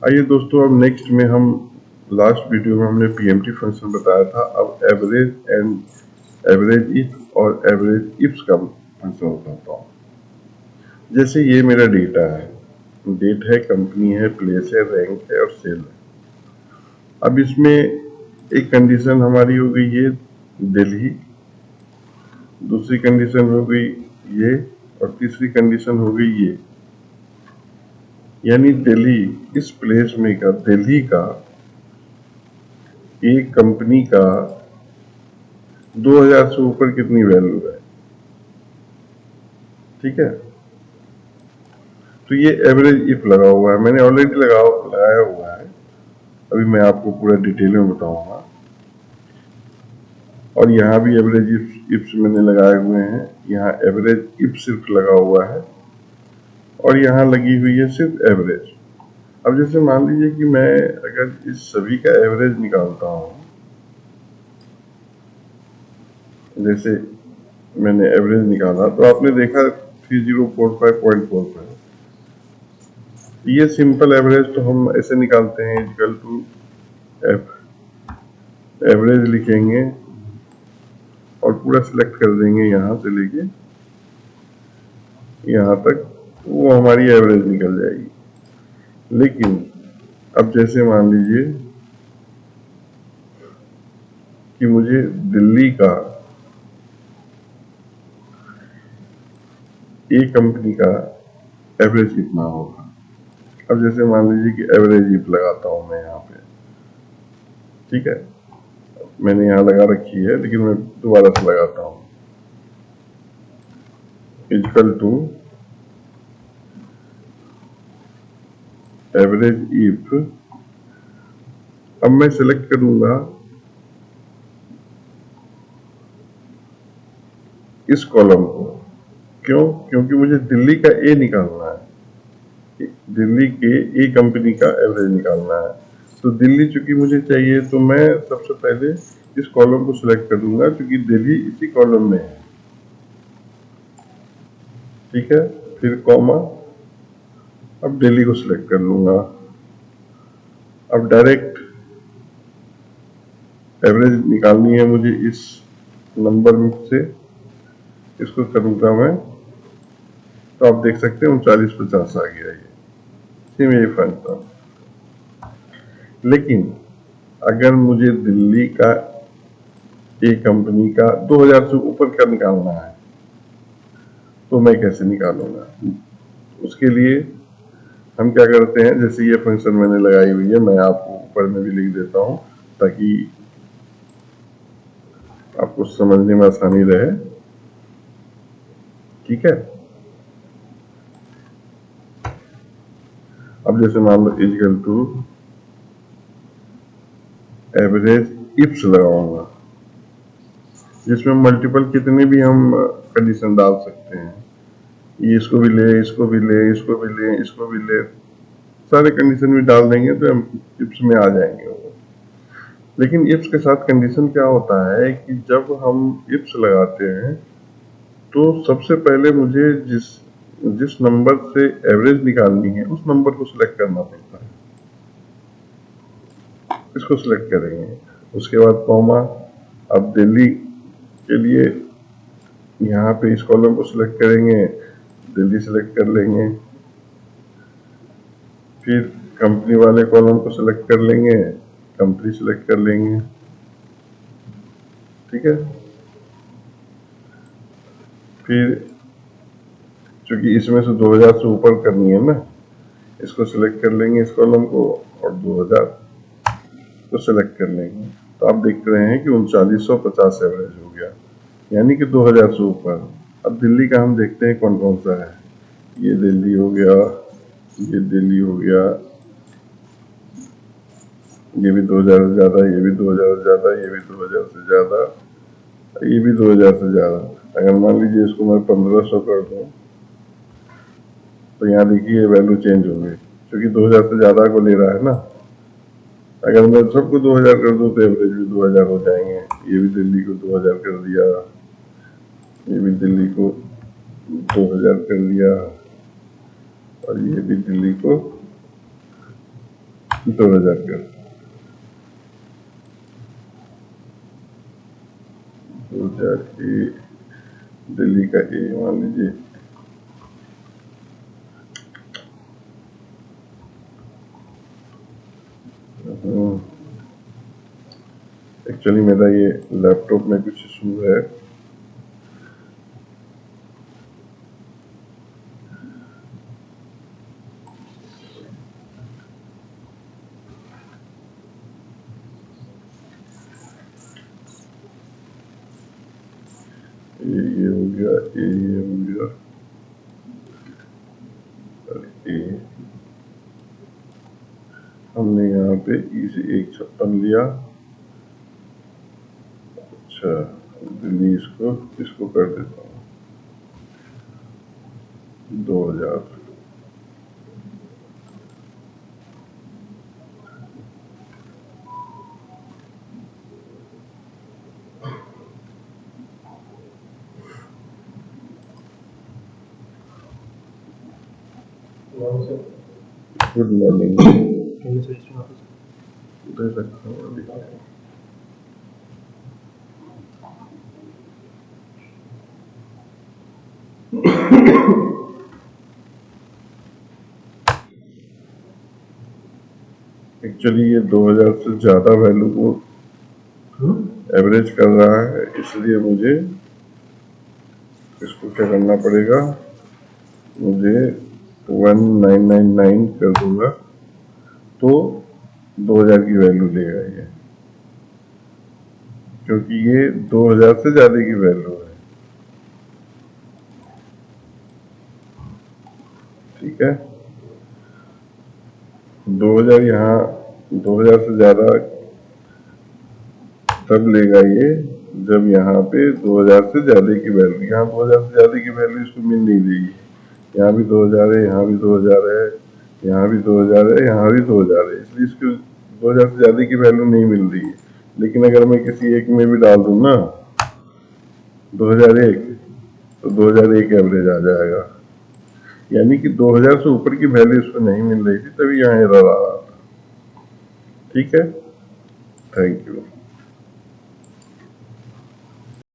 आइए दोस्तों, अब नेक्स्ट में हम लास्ट वीडियो में हमने पीएमटी फंक्शन बताया था। अब एवरेज एंड एवरेज इफ और एवरेज इफ्स का फंक्शन बताता हूँ। जैसे ये मेरा डेटा है, डेट है, कंपनी है, प्लेस है, रैंक है और सेल है। अब इसमें एक कंडीशन हमारी हो गई ये दिल्ली, दूसरी कंडीशन हो गई ये, और तीसरी कंडीशन हो गई ये। यानी दिल्ली, इस प्लेस में का दिल्ली का एक कंपनी का 2000 से ऊपर कितनी वैल्यू है। ठीक है, तो ये एवरेज इफ लगा हुआ है, मैंने ऑलरेडी लगाया हुआ है। अभी मैं आपको पूरा डिटेल में बताऊंगा। और यहाँ भी एवरेज इफ्स मैंने लगाए हुए हैं। यहाँ एवरेज इफ सिर्फ लगा हुआ है और यहाँ लगी हुई है सिर्फ एवरेज। अब जैसे मान लीजिए कि मैं अगर इस सभी का एवरेज निकालता हूँ, जैसे मैंने एवरेज निकाला तो आपने देखा 3045.45। ये सिंपल एवरेज तो हम ऐसे निकालते हैं, इक्वल टू एवरेज लिखेंगे और पूरा सिलेक्ट कर देंगे यहाँ से लेके यहाँ तक, वो हमारी एवरेज निकल जाएगी। लेकिन अब जैसे मान लीजिए कि मुझे दिल्ली का एक कंपनी का एवरेज कितना होगा। अब जैसे मान लीजिए कि एवरेज इफ लगाता हूं मैं यहाँ पे। ठीक है, मैंने यहाँ लगा रखी है लेकिन मैं दोबारा से लगाता हूँ, इक्वल टू एवरेज इफ। अब मैं सिलेक्ट करूंगा इस कॉलम को। क्यों? क्योंकि मुझे दिल्ली का ए निकालना है, दिल्ली के ए कंपनी का एवरेज निकालना है। तो दिल्ली चूंकि मुझे चाहिए तो मैं सबसे पहले इस कॉलम को सिलेक्ट कर दूंगा, क्योंकि दिल्ली इसी कॉलम में है। ठीक है, फिर कॉमा, अब दिल्ली को सिलेक्ट कर लूंगा। अब डायरेक्ट एवरेज निकालनी है मुझे इस नंबर से, इसको करूंगा मैं तो आप देख सकते हैं 3950 आ गया। ये सेम यही फर्क था। लेकिन अगर मुझे दिल्ली का एक कंपनी का 2000 से ऊपर का निकालना है तो मैं कैसे निकालूंगा? उसके लिए हम क्या करते हैं, जैसे ये फंक्शन मैंने लगाई हुई है, मैं आपको ऊपर में भी लिख देता हूं ताकि आपको समझने में आसानी रहे। ठीक है, अब जैसे मान लो इक्वल टू एवरेज इफ्स लगाऊंगा, जिसमें मल्टीपल कितने भी हम कंडीशन डाल सकते हैं। ये इसको भी ले, इसको भी ले, इसको भी ले, इसको भी ले, सारे कंडीशन भी डाल देंगे तो हम इफ्स में आ जाएंगे वो। लेकिन इफ्स के साथ कंडीशन क्या होता है कि जब हम इफ्स लगाते हैं तो सबसे पहले मुझे जिस जिस नंबर से एवरेज निकालनी है उस नंबर को सिलेक्ट करना पड़ता है। इसको सिलेक्ट करेंगे, उसके बाद कॉमा। अब दिल्ली के लिए यहाँ पे इस कॉलम को सिलेक्ट करेंगे, दिल्ली सिलेक्ट कर लेंगे, फिर कंपनी वाले कॉलम को सिलेक्ट कर लेंगे, कंपनी सिलेक्ट कर लेंगे। ठीक है, फिर चूंकि इसमें से 2000 से ऊपर करनी है ना, इसको सिलेक्ट कर लेंगे इस कॉलम को और 2000 को सिलेक्ट कर लेंगे। तो आप देख रहे हैं कि 3950 एवरेज हो गया, यानी कि 2000 से ऊपर। अब दिल्ली का हम देखते हैं कौन कौन सा है। ये दिल्ली हो गया, ये दिल्ली हो गया, ये भी 2000 से ज्यादा, ये भी 2000 से ज्यादा, ये भी 2000 से ज्यादा, ये भी 2000 से ज्यादा। अगर मान लीजिए इसको मैं 1500 कर दूं तो यहाँ देखिए वैल्यू चेंज होंगे, क्योंकि 2000 से ज्यादा को ले रहा है ना। अगर मैं सबको 2000 कर दूं तो एवरेज भी 2000 हो जाएंगे। ये भी दिल्ली को 2000 कर दिया, ये भी दिल्ली को 2000 कर दिया, और ये भी दिल्ली को 2000 का 2000 ए, दिल्ली का ए मान लीजिए। एक्चुअली मेरा ये लैपटॉप में कुछ इशू है, ये हो गया, ये हो गया, और ये हमने यहाँ पे ई से 156 लिया। अच्छा, दिल्ली इसको कर देता हूँ 2000। गुड मॉर्निंग, दे सकता हूँ अभी। एक्चुअली ये 2000 से ज्यादा वैल्यू को एवरेज कर रहा है, इसलिए मुझे इसको क्या करना पड़ेगा, मुझे 1999 कर दूंगा तो 2000 की वैल्यू लेगा ये, क्योंकि ये 2000 से ज्यादा की वैल्यू है। ठीक है, 2000 यहाँ 2000 से ज्यादा तब लेगा ये जब यहाँ पे 2000 से ज्यादा की वैल्यू, यहाँ 2000 से ज्यादा की वैल्यू इसको मिल नहीं रही। यहाँ भी 2000 है, यहाँ भी 2000 है, यहाँ भी 2000 है, यहाँ भी 2000 है, इसलिए इसको 2000 से ज्यादा की वैल्यू नहीं मिल रही है। लेकिन अगर मैं किसी एक में भी डाल दूँ ना 2001, तो 2001 एवरेज आ जाएगा। यानी कि 2000 से ऊपर की वैल्यू इसको नहीं मिल रही थी, तभी यहाँ एरर आ रहा था। ठीक है, थैंक यू।